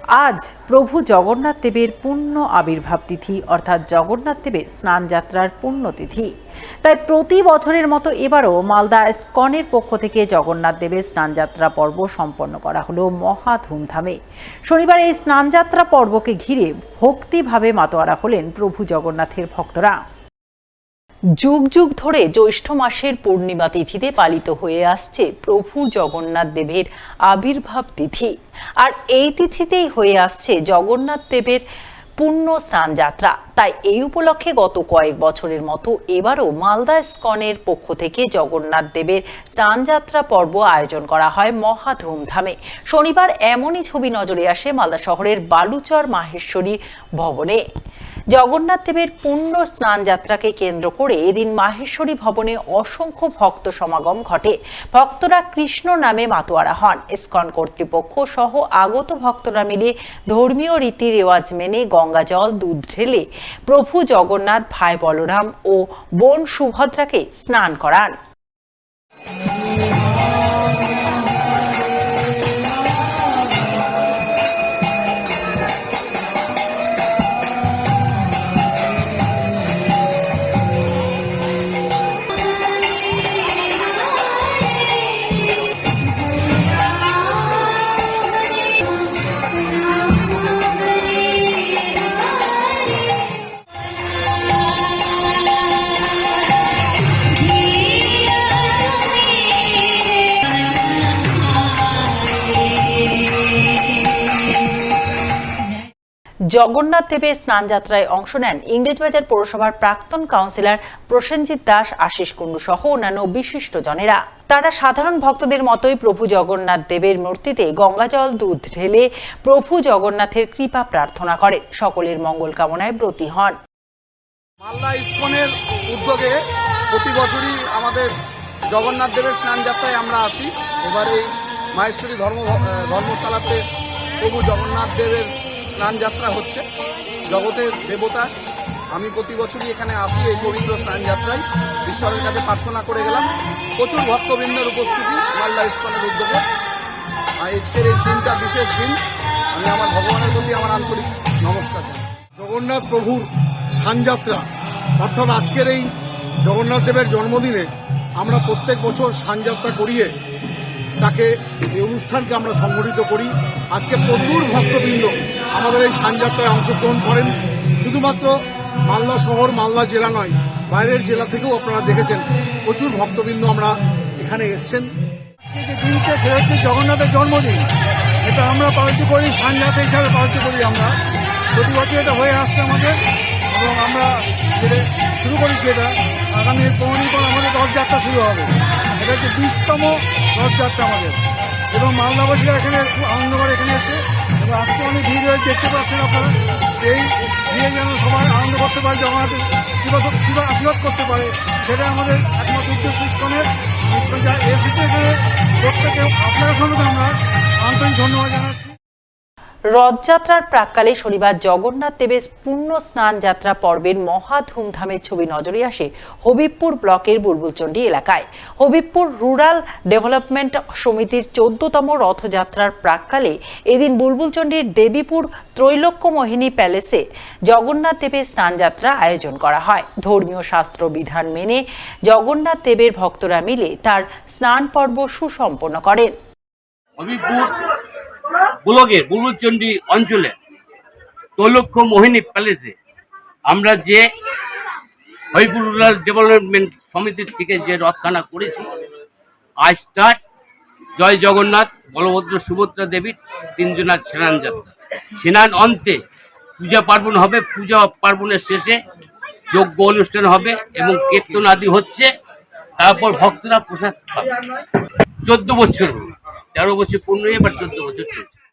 আজ প্রভু জগন্নাথ দেবের পূর্ণ আবির্ভাব তিথি অর্থাৎ জগন্নাথ দেবের স্নানযাত্রার পুণ্যতিথি। তাই প্রতি বছরের মতো এবারও মালদা ইসকনের পক্ষ থেকে জগন্নাথ দেবের স্নানযাত্রা পর্ব সম্পন্ন করা হলো মহা ধুমধামে। শনিবার এই স্নানযাত্রা পর্বকে ঘিরে ভক্তিভাবে মাতোয়ারা হলেন প্রভু জগন্নাথের ভক্তরা। যুগ যুগ ধরে জ্যৈষ্ঠ মাসের পূর্ণিমা তিথিতে পালিত হয়ে আসছে প্রভু জগন্নাথ দেবের আবির্ভাব তিথি। আর এই তিথিতেই হয়ে আসছে জগন্নাথ দেবের পূর্ণ স্নানযাত্রা। তাই এই উপলক্ষে গত কয়েক বছরের মতো এবারও মালদা ইসকনের পক্ষ থেকে জগন্নাথ দেবের স্নানযাত্রা পর্ব আয়োজন করা হয় মহা ধুমধামে। শনিবার এমনই ছবি নজরে আসে মালদা শহরের বালুচর মাহেশ্বরী ভবনে। জগন্নাথ দেবের পূর্ণ স্নানযাত্রাকে কেন্দ্র করে এদিন মাহেশ্বরী ভবনে অসংখ্য ভক্ত সমাগম ঘটে। ভক্তরা কৃষ্ণ নামে মাতোয়ারা হন। ইসকন কর্তৃপক্ষ সহ আগত ভক্তরা মিলে ধর্মীয় রীতি রেওয়াজ মেনে গঙ্গা জল দুধ ঢেলে প্রভু জগন্নাথ, ভাই বলরাম ও বোন সুভদ্রাকে স্নান করান। জগন্নাথ দেবের স্নানযাত্রায় অংশ নেন ইংরেজবাজার পৌরসভার প্রাক্তন কাউন্সিলর প্রসেনজিৎ দাস, আশিস কুণ্ডু সহ অন্যান্য বিশিষ্ট জনেরা। তারা সাধারণ ভক্তদের মতোই প্রভু জগন্নাথ দেবের মূর্তিতে গঙ্গাজল দুধ ঢেলে প্রভু জগন্নাথের কৃপা প্রার্থনা করেন। সকলের মঙ্গল কামনায় ব্রতী হন। মালদা ইসকনের উদ্যোগে প্রতি বছরই আমাদের জগন্নাথ দেবের স্নানযাত্রায় আমরা আসি। এবার এই মাহেশ্বরী ধর্মশালাতে প্রভু জগন্নাথ দেবের স্নানযাত্রা হচ্ছে। জগতের দেবতা, আমি প্রতি বছরই এখানে আসি এই পবিত্র স্নানযাত্রায়। ঈশ্বরের কাছে প্রার্থনা করে গেলাম। প্রচুর ভক্তবৃন্দের উপস্থিতি মালদা ইসকনের উদ্যোগে। আজকের এই দিনটা বিশেষ দিন। আমি আমার ভগবানের প্রতি আমার আন্তরিক নমস্কার। জগন্নাথ প্রভুর স্নানযাত্রা অর্থাৎ আজকের এই জগন্নাথ দেবের জন্মদিনে আমরা প্রত্যেক বছর স্নানযাত্রা করিয়ে তাকে এই অনুষ্ঠানকে আমরা সংগঠিত করি। আজকে প্রচুর ভক্তবৃন্দ আমাদের এই স্নানযাত্রায় অংশগ্রহণ করেন। শুধুমাত্র মালদা শহর, মালদা জেলা নয়, বাইরের জেলা থেকেও আপনারা দেখেছেন প্রচুর ভক্তবৃন্দ আমরা এখানে এসছেন। যে দিনটা সেটা হচ্ছে জগন্নাথের জন্মদিন। এটা আমরা পালিত করি, স্নানযাত্রা হিসাবে পালিত করি। আমরা প্রতি বছর এটা হয়ে আসছে আমাদের, এবং আমরা শুরু করেছি এটা। আগামী 15 পর আমাদের রথযাত্রা শুরু হবে। এটা হচ্ছে 20তম রথযাত্রা আমাদের, এবং মালদাবাসীরা এখানে খুব আনন্দ করে এখানে এসে। এবং আজকে অনেক ভিড় হয়ে দেখতে পাচ্ছেন আপনারা। এই ভিড়ে যেন সবাই আনন্দ করতে পারে, জগন্নাথের কীভাবে আশীর্বাদ করতে পারে, সেটা আমাদের একমাত্র উদ্দেশ্য। ইসকনের যা এসেছে এখানে প্রত্যেকে আপনাদের সঙ্গে আমরা আন্তরিক ধন্যবাদ জানাচ্ছি। রথযাত্রার প্রাক্কালে শনিবার জগন্নাথ দেবের পূর্ণ স্নান যাত্রা পর্বের মহা ধুমধামের ছবি নজরে আসে হবিবপুর ব্লকের বুলবুলচন্ডী এলাকায়। হবিবপুর রুরাল ডেভেলপমেন্ট সমিতির 14তম রথযাত্রার প্রাক্কালে এদিন বুলবুলচন্ডীর দেবীপুর ত্রৈলোক্য মোহিনী প্যালেসে জগন্নাথ দেবের স্নানযাত্রা আয়োজন করা হয়। ধর্মীয় শাস্ত্র বিধান মেনে জগন্নাথ দেবের ভক্তরা মিলে তার স্নান পর্ব সুসম্পন্ন করেন। ব্লকের বুলবুলচন্ডী অঞ্চলে ত্রৈলোক্য মোহিনী প্যালেসে আমরা যে হবিবপুর রুরাল ডেভেলপমেন্ট সমিতির থেকে যে রথখানা করেছি, আজ তার জয় জগন্নাথ, বলভদ্র, সুভদ্রা দেবীর 3 জনার স্নান যাত্রা। স্নান অন্তে পূজা পার্বণ হবে। পূজা পার্বণের শেষে যজ্ঞ অনুষ্ঠান হবে এবং কীর্তন আদি হচ্ছে। তারপর ভক্তরা প্রসাদ পাবে। 14 বছর, 13 বছর পূর্ণ, এবার 14 বছর চলছে।